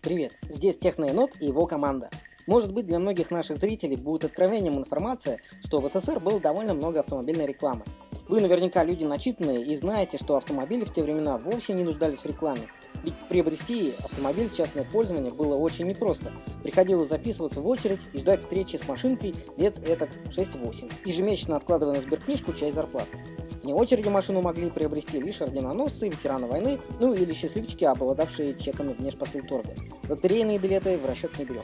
Привет, здесь Техноенот и его команда. Может быть, для многих наших зрителей будет откровением информация, что в СССР было довольно много автомобильной рекламы. Вы наверняка люди начитанные и знаете, что автомобили в те времена вовсе не нуждались в рекламе. Ведь приобрести автомобиль в частное пользование было очень непросто. Приходилось записываться в очередь и ждать встречи с машинкой лет этак 6-8, ежемесячно откладывая на сберкнижку часть зарплаты. Вне очереди машину могли приобрести лишь орденоносцы, ветераны войны, ну или счастливчики, обладавшие чеками внешпосылторга. Лотерейные билеты в расчет не берем.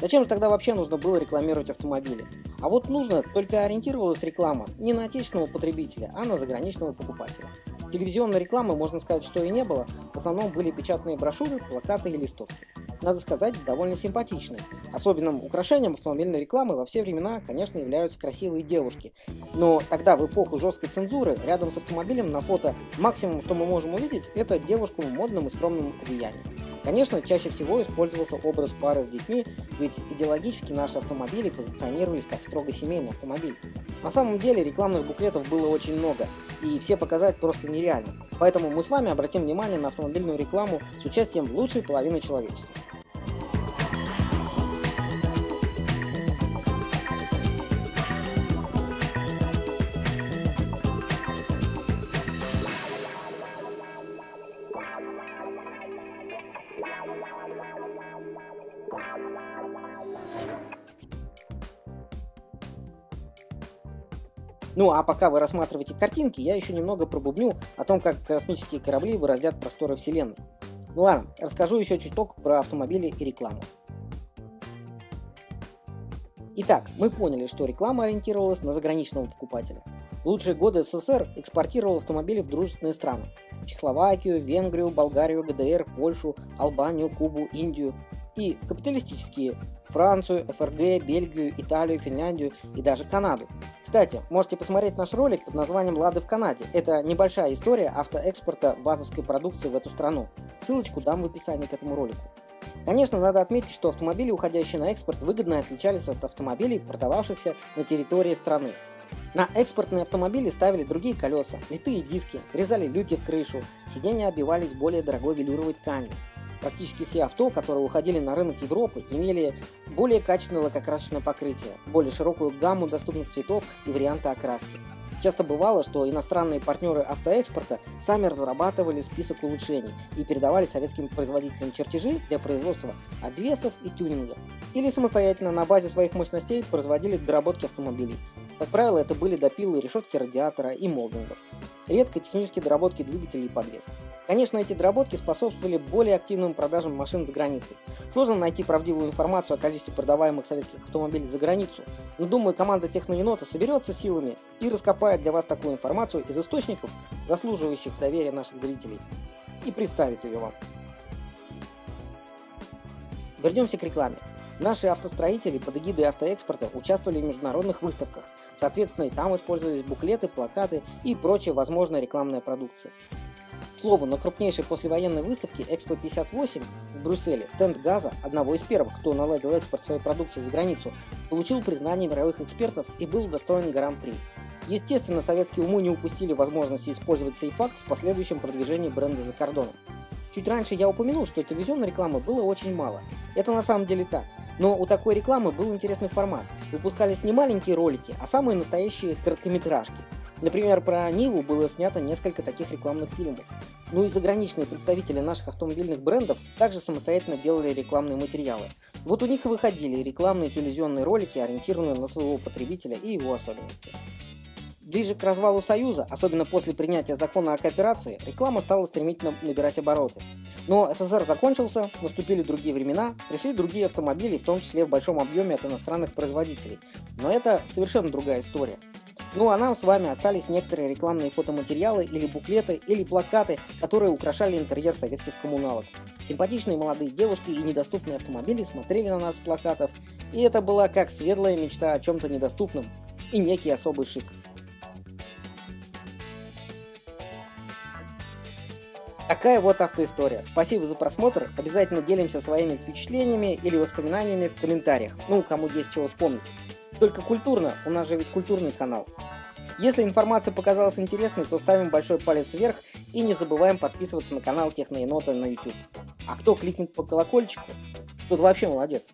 Зачем же тогда вообще нужно было рекламировать автомобили? А вот нужно, только ориентировалась реклама не на отечественного потребителя, а на заграничного покупателя. Телевизионной рекламы, можно сказать, что и не было, в основном были печатные брошюры, плакаты и листовки. Надо сказать, довольно симпатичные. Особенным украшением автомобильной рекламы во все времена, конечно, являются красивые девушки. Но тогда, в эпоху жесткой цензуры, рядом с автомобилем на фото максимум, что мы можем увидеть, это девушку в модном и скромном одеянии. Конечно, чаще всего использовался образ пары с детьми, ведь идеологически наши автомобили позиционировались как строго семейный автомобиль. На самом деле рекламных буклетов было очень много, и все показать просто нереально. Поэтому мы с вами обратим внимание на автомобильную рекламу с участием лучшей половины человечества. Ну а пока вы рассматриваете картинки, я еще немного пробубню о том, как космические корабли бороздят просторы Вселенной. Ну ладно, расскажу еще чуток про автомобили и рекламу. Итак, мы поняли, что реклама ориентировалась на заграничного покупателя. В лучшие годы СССР экспортировал автомобили в дружественные страны. Чехословакию, Венгрию, Болгарию, ГДР, Польшу, Албанию, Кубу, Индию. И в капиталистические Францию, ФРГ, Бельгию, Италию, Финляндию и даже Канаду. Кстати, можете посмотреть наш ролик под названием «Лады в Канаде». Это небольшая история автоэкспорта вазовской продукции в эту страну. Ссылочку дам в описании к этому ролику. Конечно, надо отметить, что автомобили, уходящие на экспорт, выгодно отличались от автомобилей, продававшихся на территории страны. На экспортные автомобили ставили другие колеса, литые диски, врезали люки в крышу, сиденья обивались более дорогой велюровой тканью. Практически все авто, которые уходили на рынок Европы, имели более качественное лакокрасочное покрытие, более широкую гамму доступных цветов и варианта окраски. Часто бывало, что иностранные партнеры автоэкспорта сами разрабатывали список улучшений и передавали советским производителям чертежи для производства обвесов и тюнинга. Или самостоятельно на базе своих мощностей производили доработки автомобилей. Как правило, это были допилы решетки радиатора и молдингов. Редко технические доработки двигателей и подвески. Конечно, эти доработки способствовали более активным продажам машин за границей. Сложно найти правдивую информацию о количестве продаваемых советских автомобилей за границу, но думаю, команда Техноенота соберется силами и раскопает для вас такую информацию из источников, заслуживающих доверия наших зрителей, и представит ее вам. Вернемся к рекламе. Наши автостроители под эгидой автоэкспорта участвовали в международных выставках. Соответственно, и там использовались буклеты, плакаты и прочая возможная рекламная продукция. К слову, на крупнейшей послевоенной выставке Экспо-58 в Брюсселе стенд ГАЗа, одного из первых, кто наладил экспорт своей продукции за границу, получил признание мировых экспертов и был удостоен гран-при. Естественно, советские умы не упустили возможности использовать сей факт в последующем продвижении бренда за кордоном. Чуть раньше я упомянул, что телевизионной рекламы было очень мало. Это на самом деле так. Но у такой рекламы был интересный формат. Выпускались не маленькие ролики, а самые настоящие короткометражки. Например, про Ниву было снято несколько таких рекламных фильмов. Ну и заграничные представители наших автомобильных брендов также самостоятельно делали рекламные материалы. Вот у них и выходили рекламные телевизионные ролики, ориентированные на своего потребителя и его особенности. Ближе к развалу Союза, особенно после принятия закона о кооперации, реклама стала стремительно набирать обороты. Но СССР закончился, наступили другие времена, пришли другие автомобили, в том числе в большом объеме от иностранных производителей. Но это совершенно другая история. Ну а нам с вами остались некоторые рекламные фотоматериалы или буклеты, или плакаты, которые украшали интерьер советских коммуналок. Симпатичные молодые девушки и недоступные автомобили смотрели на нас с плакатов, и это была как светлая мечта о чем-то недоступном и некий особый шик. Такая вот автоистория. Спасибо за просмотр. Обязательно делимся своими впечатлениями или воспоминаниями в комментариях. Ну, кому есть чего вспомнить. Только культурно, у нас же ведь культурный канал. Если информация показалась интересной, то ставим большой палец вверх и не забываем подписываться на канал Техноенота на YouTube. А кто кликнет по колокольчику, тот вообще молодец.